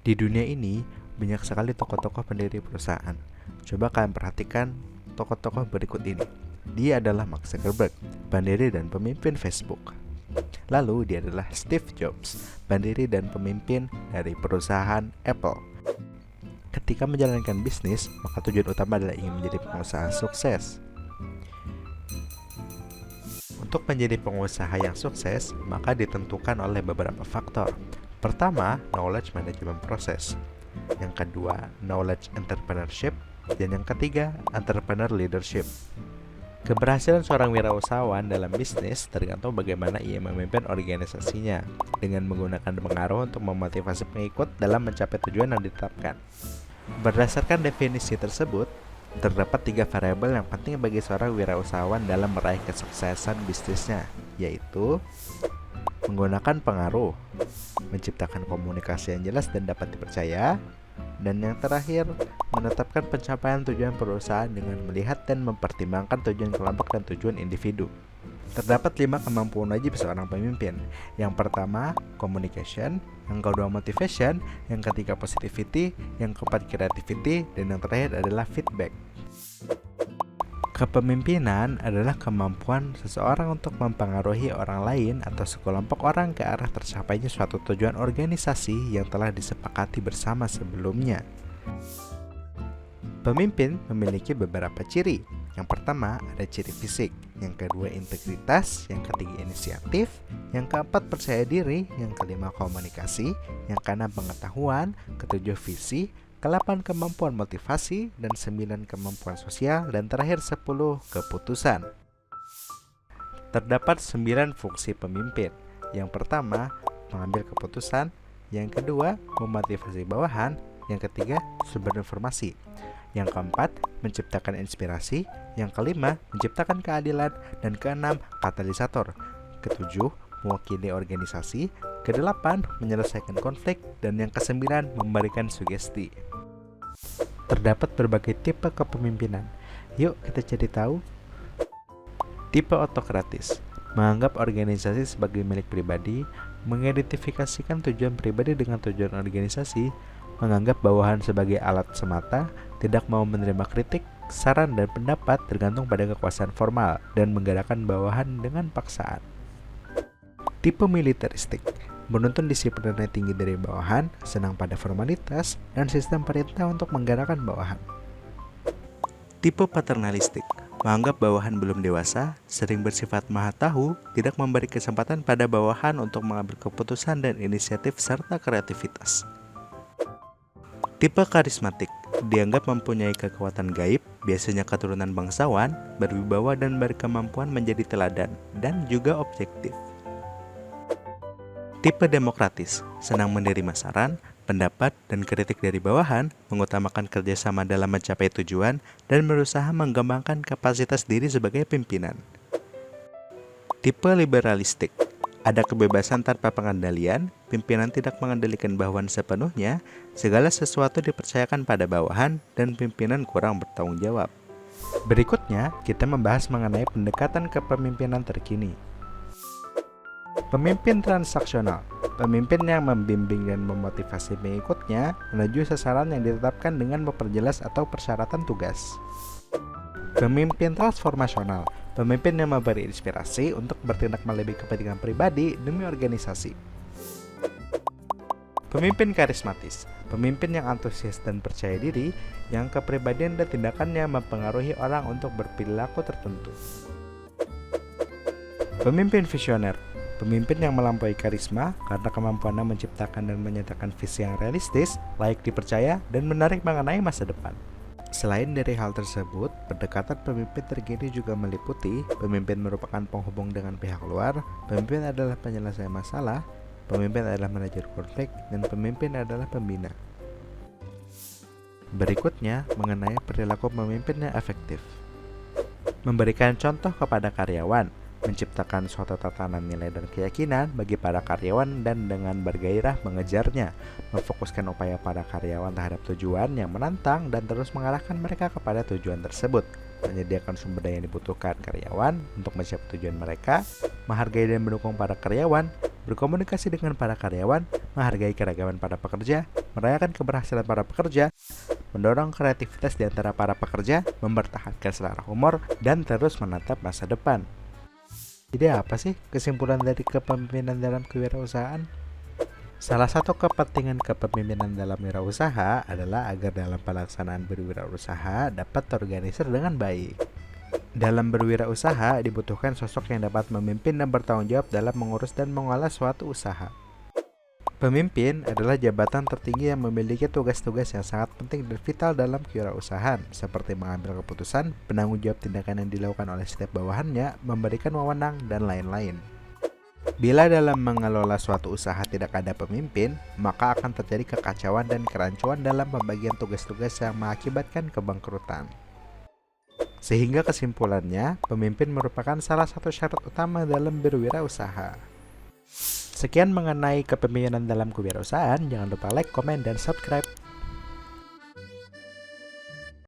Di dunia ini, banyak sekali tokoh-tokoh pendiri perusahaan. Coba kalian perhatikan tokoh-tokoh berikut ini. Dia adalah Mark Zuckerberg, pendiri dan pemimpin Facebook. Lalu dia adalah Steve Jobs, pendiri dan pemimpin dari perusahaan Apple. Ketika menjalankan bisnis, maka tujuan utama adalah ingin menjadi pengusaha sukses. Untuk menjadi pengusaha yang sukses, maka ditentukan oleh beberapa faktor. Pertama, knowledge management process. Yang kedua, knowledge entrepreneurship. Dan yang ketiga, entrepreneur leadership. Keberhasilan seorang wirausahawan dalam bisnis tergantung bagaimana ia memimpin organisasinya dengan menggunakan pengaruh untuk memotivasi pengikut dalam mencapai tujuan yang ditetapkan. Berdasarkan definisi tersebut, terdapat 3 variabel yang penting bagi seorang wirausahawan dalam meraih kesuksesan bisnisnya, yaitu menggunakan pengaruh, menciptakan komunikasi yang jelas dan dapat dipercaya, dan yang terakhir, menetapkan pencapaian tujuan perusahaan dengan melihat dan mempertimbangkan tujuan kelompok dan tujuan individu. Terdapat 5 kemampuan wajib seorang pemimpin. Yang pertama, communication. Yang kedua, motivation. Yang ketiga, positivity. Yang keempat, creativity. Dan yang terakhir adalah feedback. Kepemimpinan adalah kemampuan seseorang untuk mempengaruhi orang lain atau sekelompok orang ke arah tercapainya suatu tujuan organisasi yang telah disepakati bersama sebelumnya. Pemimpin memiliki beberapa ciri. Yang pertama, ada ciri fisik. Yang kedua, integritas. Yang ketiga, inisiatif. Yang keempat, percaya diri. Yang kelima, komunikasi. Yang keenam, pengetahuan. Ketujuh, visi. Ke-8, kemampuan motivasi. Dan 9, kemampuan sosial. Dan terakhir 10, keputusan. Terdapat 9 fungsi pemimpin. Yang pertama, mengambil keputusan. Yang kedua, memotivasi bawahan. Yang ketiga, sumber informasi. Yang keempat, menciptakan inspirasi. Yang kelima, menciptakan keadilan. Dan keenam, katalisator. Ketujuh, mewakili organisasi. Kedelapan, menyelesaikan konflik. Dan yang kesembilan, memberikan sugesti. Terdapat berbagai tipe kepemimpinan. Yuk kita cari tahu. Tipe autokratis, menganggap organisasi sebagai milik pribadi, mengidentifikasikan tujuan pribadi dengan tujuan organisasi, menganggap bawahan sebagai alat semata, tidak mau menerima kritik, saran dan pendapat tergantung pada kekuasaan formal, dan menggerakkan bawahan dengan paksaan. Tipe militeristik, menuntun disiplin yang tinggi dari bawahan, senang pada formalitas, dan sistem perintah untuk menggerakkan bawahan. Tipe paternalistik, menganggap bawahan belum dewasa, sering bersifat maha tahu, tidak memberi kesempatan pada bawahan untuk mengambil keputusan dan inisiatif serta kreativitas. Tipe karismatik, dianggap mempunyai kekuatan gaib, biasanya keturunan bangsawan, berwibawa dan berkemampuan menjadi teladan, dan juga objektif. Tipe demokratis, senang menerima saran, pendapat, dan kritik dari bawahan, mengutamakan kerjasama dalam mencapai tujuan, dan berusaha mengembangkan kapasitas diri sebagai pimpinan. Tipe liberalistik, ada kebebasan tanpa pengendalian, pimpinan tidak mengendalikan bawahan sepenuhnya, segala sesuatu dipercayakan pada bawahan, dan pimpinan kurang bertanggung jawab. Berikutnya, kita membahas mengenai pendekatan kepemimpinan terkini. Pemimpin transaksional, pemimpin yang membimbing dan memotivasi pengikutnya menuju sasaran yang ditetapkan dengan memperjelas atau persyaratan tugas. Pemimpin transformasional, pemimpin yang memberi inspirasi untuk bertindak melebihi kepentingan pribadi demi organisasi. Pemimpin karismatis, pemimpin yang antusias dan percaya diri, yang kepribadian dan tindakannya mempengaruhi orang untuk berperilaku tertentu. Pemimpin visioner, pemimpin yang melampaui karisma karena kemampuannya menciptakan dan menyatakan visi yang realistis, layak dipercaya, dan menarik mengenai masa depan. Selain dari hal tersebut, pendekatan pemimpin terkini juga meliputi pemimpin merupakan penghubung dengan pihak luar, pemimpin adalah penyelesai masalah, pemimpin adalah manajer konflik, dan pemimpin adalah pembina. Berikutnya, mengenai perilaku pemimpin yang efektif. Memberikan contoh kepada karyawan, menciptakan suatu tatanan nilai dan keyakinan bagi para karyawan dan dengan bergairah mengejarnya, memfokuskan upaya para karyawan terhadap tujuan yang menantang dan terus mengarahkan mereka kepada tujuan tersebut, menyediakan sumber daya yang dibutuhkan karyawan untuk mencapai tujuan mereka, menghargai dan mendukung para karyawan, berkomunikasi dengan para karyawan, menghargai keragaman para pekerja, merayakan keberhasilan para pekerja, mendorong kreativitas di antara para pekerja, mempertahankan selera humor, dan terus menatap masa depan. Jadi apa sih kesimpulan dari kepemimpinan dalam kewirausahaan? Salah satu kepentingan kepemimpinan dalam wirausaha adalah agar dalam pelaksanaan berwirausaha dapat terorganisir dengan baik. Dalam berwirausaha dibutuhkan sosok yang dapat memimpin dan bertanggung jawab dalam mengurus dan mengolah suatu usaha. Pemimpin adalah jabatan tertinggi yang memiliki tugas-tugas yang sangat penting dan vital dalam kewirausahaan, seperti mengambil keputusan, penanggung jawab tindakan yang dilakukan oleh setiap bawahannya, memberikan wewenang, dan lain-lain. Bila dalam mengelola suatu usaha tidak ada pemimpin, maka akan terjadi kekacauan dan kerancuan dalam pembagian tugas-tugas yang mengakibatkan kebangkrutan. Sehingga kesimpulannya, pemimpin merupakan salah satu syarat utama dalam berwirausaha. Sekian mengenai kepemimpinan dalam kewirausahaan. Jangan lupa like, komen, dan subscribe.